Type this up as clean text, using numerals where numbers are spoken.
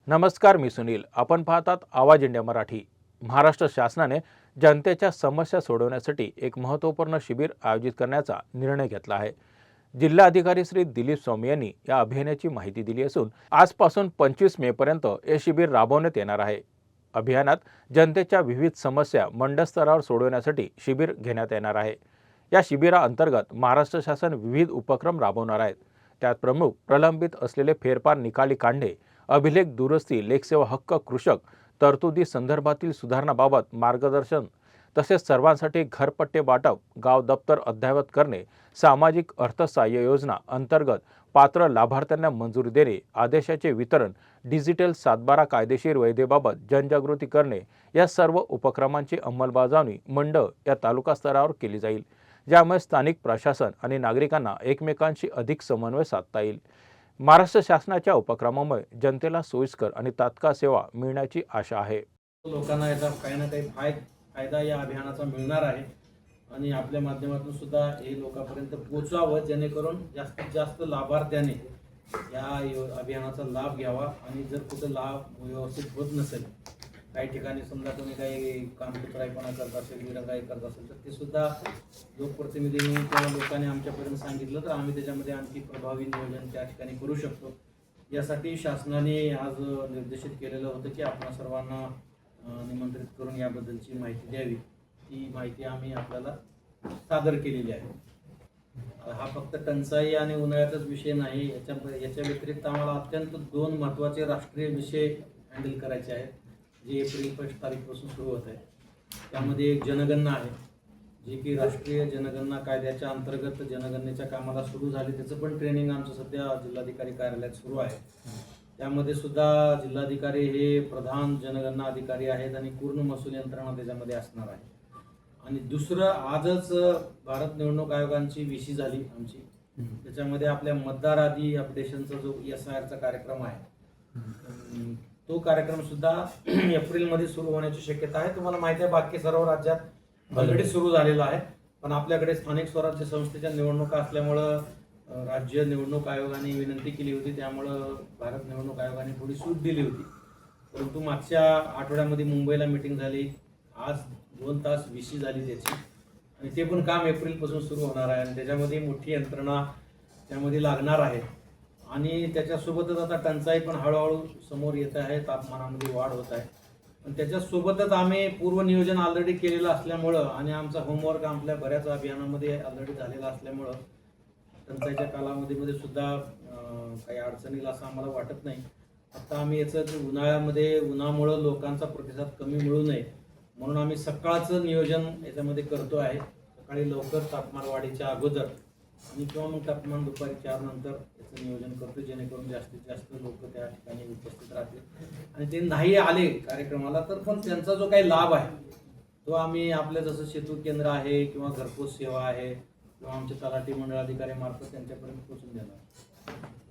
नमस्कार, मी सुनील. आपण पाहतात आवाज इंडिया मराठी. महाराष्ट्र शासनाने जनतेच्या समस्या सोडवण्यासाठी एक महत्त्वपूर्ण शिबिर आयोजित करण्याचा निर्णय घेतला आहे. जिल्हा अधिकारी श्री दिलीप स्वामी यांनी या अभियानाची माहिती दिली असून आजपासून 25 मे पर्यंत हे शिबिर राबवण्यात येणार आहे. अभियानात जनतेच्या विविध समस्या मंडळ स्तरावर सोडवण्यासाठी शिबिर घेण्यात येणार आहे. या शिबिराअंतर्गत महाराष्ट्र शासन विविध उपक्रम राबवणार आहे. त्यात प्रमुख प्रलंबित असलेले फेरफार निकाली काढणे, अभिलेख दुरुस्ती, लेखसेवा हक्क, कृषक तरतुदी संदर्भातील सुधारणाबाबत मार्गदर्शन, तसेच सर्वांसाठी घरपट्टे वाटप, गाव दप्तर अद्ययावत करणे, सामाजिक अर्थसहाय्य योजना अंतर्गत पात्र लाभार्थ्यांना मंजुरी देणे, आदेशाचे वितरण, डिजिटल 7/12 कायदेशीर वैधतेबाबत जनजागृती करणे, या सर्व उपक्रमांची अंमलबजावणी मंडळ या तालुका स्तरावर केली जाईल, ज्यामुळे स्थानिक प्रशासन आणि नागरिकांना एकमेकांशी अधिक समन्वय साधता येईल. महाराष्ट्र शासनाच्या उपक्रमामुळे जनतेला सोयीस्कर आणि तात्काळ सेवा मिळण्याची आशा आहे. लोकांना याचा काही ना काही फायदा या अभियानाचा मिळणार आहे आणि आपल्या माध्यमातून सुद्धा हे लोकांपर्यंत पोहोचावं, जेणेकरून जास्तीत जास्त लाभार्थ्याने या अभियानाचा लाभ घ्यावा. आणि जर कुठं लाभ व्यवस्थित होत नसेल, काही ठिकाणी समजा कोणी काही कामकुत्राईपणा करत असेल, विरंगाई करत असेल, तर ते सुद्धा लोकप्रतिनिधींनी किंवा लोकांनी आमच्यापर्यंत सांगितलं तर आम्ही त्याच्यामध्ये आणखी प्रभावी नियोजन त्या ठिकाणी करू शकतो. यासाठी शासनाने आज निर्देशित केलेलं होतं की आपण सर्वांना निमंत्रित करून याबद्दलची माहिती द्यावी. ती माहिती आम्ही आपल्याला सादर केलेली आहे. हा फक्त टंचाई आणि उन्हाळ्याचाच विषय नाही, याच्या व्यतिरिक्त आम्हाला अत्यंत 2 महत्त्वाचे राष्ट्रीय विषय हँडल करायचे आहेत, जे एप्रिल 1 तारीखपासून सुरू होत आहे. त्यामध्ये एक जनगणना आहे, जी की राष्ट्रीय जनगणना कायद्याच्या अंतर्गत जनगणनेच्या कामाला सुरू झाली. त्याचं पण ट्रेनिंग आमचं सध्या जिल्हाधिकारी कार्यालयात सुरू आहे. त्यामध्ये सुद्धा जिल्हाधिकारी हे प्रधान जनगणना अधिकारी आहेत आणि पूर्ण महसूल यंत्रणा त्याच्यामध्ये असणार आहे. आणि दुसरं, आजच भारत निवडणूक आयोगाची VC झाली आमची. त्याच्यामध्ये आपल्या मतदार यादी अपडेशनचा जो SIRचा कार्यक्रम आहे, तो कार्यक्रम सुद्धा एप्रिलमध्ये सुरू होण्याची शक्यता आहे. तुम्हाला माहिती आहे, बाकी सर्व राज्यात ऑलरेडी सुरू झालेला आहे, पण आपल्याकडे स्थानिक स्वराज्य संस्थेच्या निवडणुका असल्यामुळं राज्य निवडणूक आयोगाने विनंती केली होती, त्यामुळं भारत निवडणूक आयोगाने थोडी सूट दिली होती. परंतु मागच्या आठवड्यामध्ये मुंबईला मीटिंग झाली, आज 2 तास VC झाली त्याची, आणि ते पण काम एप्रिलपासून सुरू होणार आहे. आणि त्याच्यामध्ये मोठी यंत्रणा त्यामध्ये लागणार आहे. आणि त्याच्यासोबतच आता टंचाई पण हळूहळू समोर येत आहे, तापमानामध्ये वाढ होत आहे. पण त्याच्यासोबतच आम्ही पूर्वनियोजन ऑलरेडी केलेलं असल्यामुळं आणि आमचा होमवर्क आपल्या बऱ्याच अभियानामध्ये ऑलरेडी झालेला असल्यामुळं टंचाईच्या कालावधीमध्ये सुद्धा काही अडचणील असं आम्हाला वाटत नाही. आता आम्ही याचं उन्हामुळं लोकांचा प्रतिसाद कमी मिळू नये म्हणून आम्ही सकाळचं नियोजन याच्यामध्ये करतो आहे. सकाळी लवकर तापमान वाढीच्या अगोदर आणि किंवा मग तापमान दुपारी 4 नंतर याचं नियोजन करतो, जेणेकरून जास्तीत जास्त लोक त्या ठिकाणी उपस्थित राहतील. आणि ते नाही आले कार्यक्रमाला तर पण त्यांचा जो काही लाभ आहे तो आम्ही आपल्या जसं सेतू केंद्र आहे किंवा घरपोच सेवा आहे किंवा आमचे तलाठी मंडळ अधिकारी मार्फत त्यांच्यापर्यंत पोहोचून देणार.